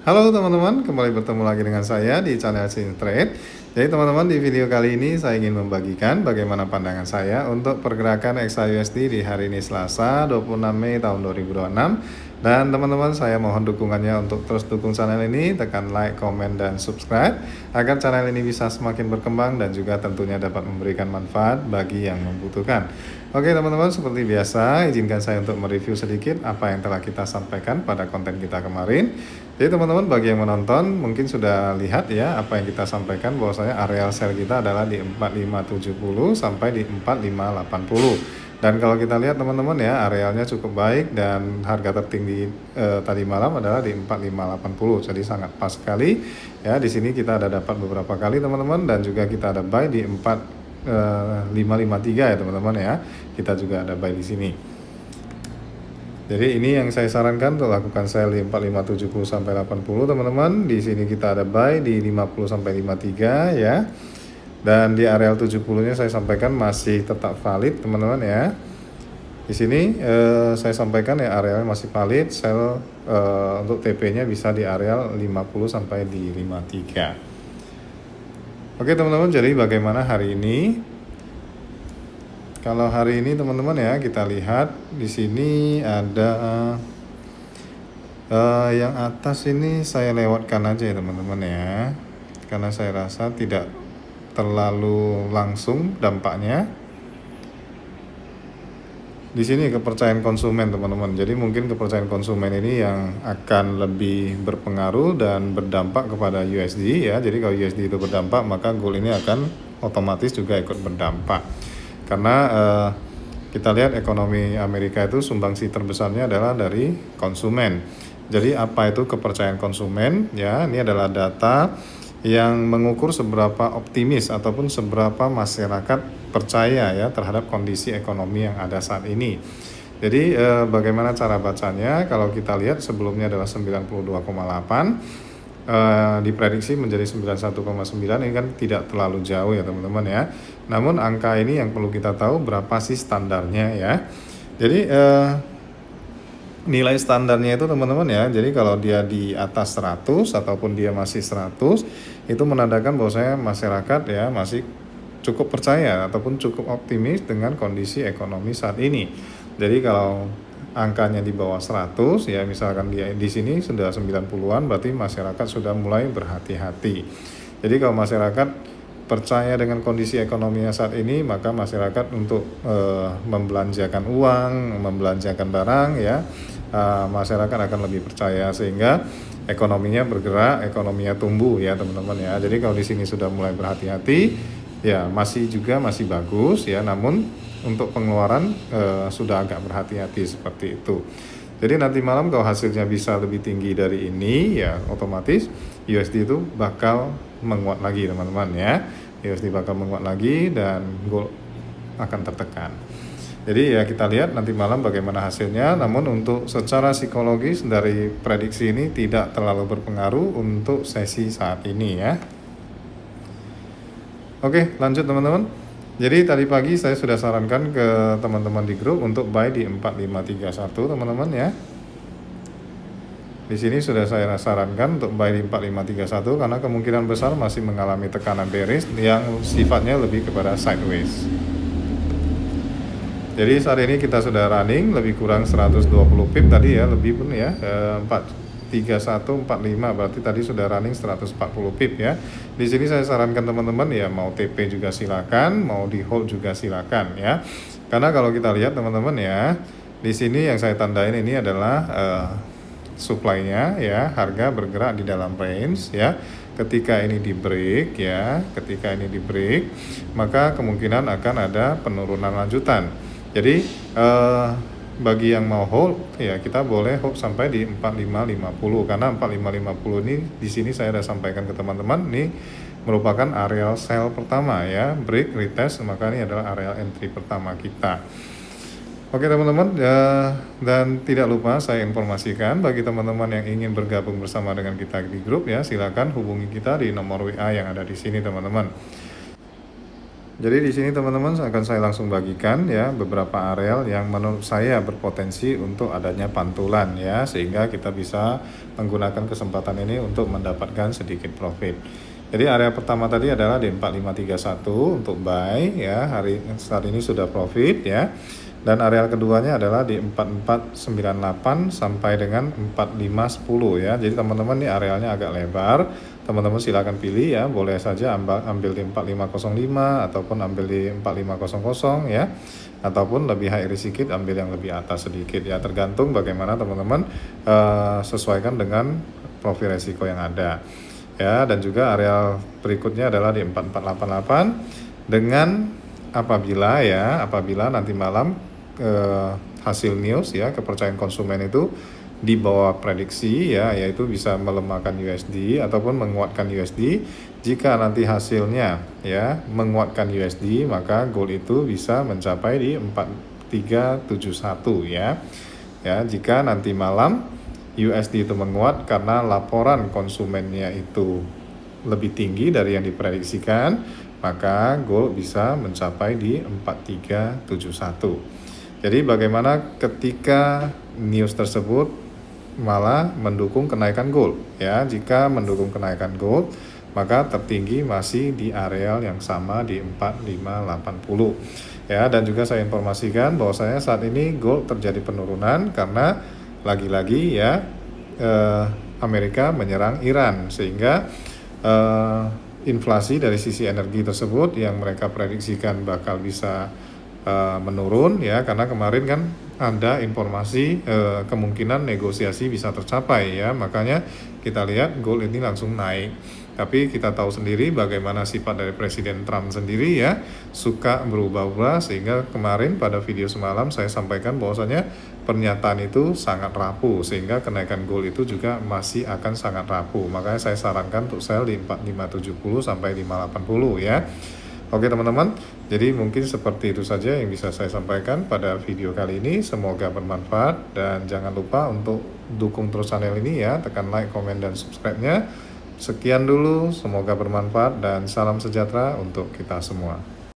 Halo teman-teman, kembali bertemu lagi dengan saya di channel Sin Trade. Jadi teman-teman, di video kali ini saya ingin membagikan bagaimana pandangan saya untuk pergerakan XAUSD di hari ini Selasa 26 Mei tahun 2026. Dan teman-teman, saya mohon dukungannya untuk terus dukung channel ini, tekan like, komen, dan subscribe agar channel ini bisa semakin berkembang dan juga tentunya dapat memberikan manfaat bagi yang membutuhkan. Oke teman-teman, seperti biasa izinkan saya untuk mereview sedikit apa yang telah kita sampaikan pada konten kita kemarin. Jadi teman-teman, bagi yang menonton mungkin sudah lihat ya apa yang kita sampaikan, bahwasanya areal sell kita adalah di 4570 sampai di 4580. Dan kalau kita lihat teman-teman ya, arealnya cukup baik dan harga tertinggi tadi malam adalah di 4580. Jadi sangat pas sekali ya. Di sini kita ada dapat beberapa kali teman-teman, dan juga kita ada buy di 4553 ya teman-teman ya. Kita juga ada buy di sini. Jadi ini yang saya sarankan untuk lakukan sell di 4570 sampai 80 teman-teman. Di sini kita ada buy di 50 sampai 53 ya. Dan di areal 70-nya saya sampaikan masih tetap valid teman-teman ya. Di sini saya sampaikan ya arealnya masih valid, sell untuk TP-nya bisa di areal 50 sampai di 53. Oke teman-teman, jadi bagaimana hari ini? Kalau hari ini teman-teman ya, kita lihat di sini ada yang atas ini saya lewatkan aja ya teman-teman ya, karena saya rasa tidak terlalu langsung dampaknya. Di sini kepercayaan konsumen teman-teman. Jadi mungkin kepercayaan konsumen ini yang akan lebih berpengaruh dan berdampak kepada USD ya. Jadi kalau USD itu berdampak, maka gold ini akan otomatis juga ikut berdampak. Karena kita lihat ekonomi Amerika itu sumbangsi terbesarnya adalah dari konsumen. Jadi apa itu kepercayaan konsumen ya? Ini adalah data yang mengukur seberapa optimis ataupun seberapa masyarakat percaya ya terhadap kondisi ekonomi yang ada saat ini. Jadi bagaimana cara bacanya? Kalau kita lihat sebelumnya adalah 92,8, diprediksi menjadi 91,9. Ini kan tidak terlalu jauh ya teman-teman ya. Namun angka ini yang perlu kita tahu berapa sih standarnya ya. Jadi nilai standarnya itu teman-teman ya, jadi kalau dia di atas 100 ataupun dia masih 100, itu menandakan bahwasanya masyarakat ya masih cukup percaya ataupun cukup optimis dengan kondisi ekonomi saat ini. Jadi kalau angkanya di bawah 100 ya, misalkan dia di sini sudah 90-an, berarti masyarakat sudah mulai berhati-hati. Jadi kalau masyarakat percaya dengan kondisi ekonominya saat ini, maka masyarakat untuk membelanjakan uang, membelanjakan barang ya, masyarakat akan lebih percaya sehingga ekonominya bergerak, ekonominya tumbuh ya teman-teman ya. Jadi kalau di sini sudah mulai berhati-hati ya, masih bagus ya, namun untuk pengeluaran sudah agak berhati-hati seperti itu. Jadi nanti malam kalau hasilnya bisa lebih tinggi dari ini ya, otomatis USD itu bakal menguat lagi teman-teman ya. USD bakal menguat lagi dan gold akan tertekan. Jadi ya kita lihat nanti malam bagaimana hasilnya. Namun untuk secara psikologis dari prediksi ini tidak terlalu berpengaruh untuk sesi saat ini ya. Oke, lanjut teman-teman. Jadi tadi pagi saya sudah sarankan ke teman-teman di grup untuk buy di 4531 teman-teman ya. Di sini sudah saya sarankan untuk buy di 4531 karena kemungkinan besar masih mengalami tekanan bearish yang sifatnya lebih kepada sideways. Jadi saat ini kita sudah running lebih kurang 120 pip tadi ya, lebih pun ya, 3145, berarti tadi sudah running 140 pip ya. Di sini saya sarankan teman-teman ya, mau TP juga silakan, mau di hold juga silakan ya. Karena kalau kita lihat teman-teman ya, di sini yang saya tandain ini adalah supply-nya ya, harga bergerak di dalam range ya. Ketika ini di break ya, maka kemungkinan akan ada penurunan lanjutan. Jadi bagi yang mau hold ya, kita boleh hold sampai di 4550, karena 4550 ini di sini saya sudah sampaikan ke teman-teman, ini merupakan areal sell pertama ya, break retest, maka ini adalah areal entry pertama kita. Oke teman-teman, dan tidak lupa saya informasikan bagi teman-teman yang ingin bergabung bersama dengan kita di grup ya, silakan hubungi kita di nomor WA yang ada di sini teman-teman. Jadi di sini teman-teman akan saya langsung bagikan ya beberapa areal yang menurut saya berpotensi untuk adanya pantulan ya, sehingga kita bisa menggunakan kesempatan ini untuk mendapatkan sedikit profit. Jadi area pertama tadi adalah di 4531 untuk buy ya, saat ini sudah profit ya. Dan areal keduanya adalah di 4498 sampai dengan 4510 ya. Jadi teman-teman ini arealnya agak lebar. Teman-teman silakan pilih ya, boleh saja ambil di 4505 ataupun ambil di 4500 ya. Ataupun lebih high risk sedikit ambil yang lebih atas sedikit ya, tergantung bagaimana teman-teman sesuaikan dengan profil resiko yang ada. Ya, dan juga areal berikutnya adalah di 4488 dengan apabila nanti malam hasil news ya, kepercayaan konsumen itu di bawah prediksi ya, yaitu bisa melemahkan USD ataupun menguatkan USD. Jika nanti hasilnya ya menguatkan USD, maka gold itu bisa mencapai di 4371 ya. Ya, jika nanti malam USD itu menguat karena laporan konsumennya itu lebih tinggi dari yang diprediksikan, maka gold bisa mencapai di 4371. Jadi bagaimana ketika news tersebut malah mendukung kenaikan gold ya. Jika mendukung kenaikan gold, maka tertinggi masih di areal yang sama di 4580 ya. Dan juga saya informasikan bahwasanya saat ini gold terjadi penurunan karena lagi-lagi ya Amerika menyerang Iran, sehingga inflasi dari sisi energi tersebut yang mereka prediksikan bakal bisa menurun ya, karena kemarin kan ada informasi kemungkinan negosiasi bisa tercapai ya, makanya kita lihat gold ini langsung naik. Tapi kita tahu sendiri bagaimana sifat dari Presiden Trump sendiri ya, suka berubah-ubah, sehingga kemarin pada video semalam saya sampaikan bahwasanya pernyataan itu sangat rapuh, sehingga kenaikan gold itu juga masih akan sangat rapuh. Makanya saya sarankan untuk sell di 4570 sampai 580 ya. Oke teman-teman, jadi mungkin seperti itu saja yang bisa saya sampaikan pada video kali ini. Semoga bermanfaat, dan jangan lupa untuk dukung terus channel ini ya, tekan like, komen, dan subscribe-nya. Sekian dulu, semoga bermanfaat dan salam sejahtera untuk kita semua.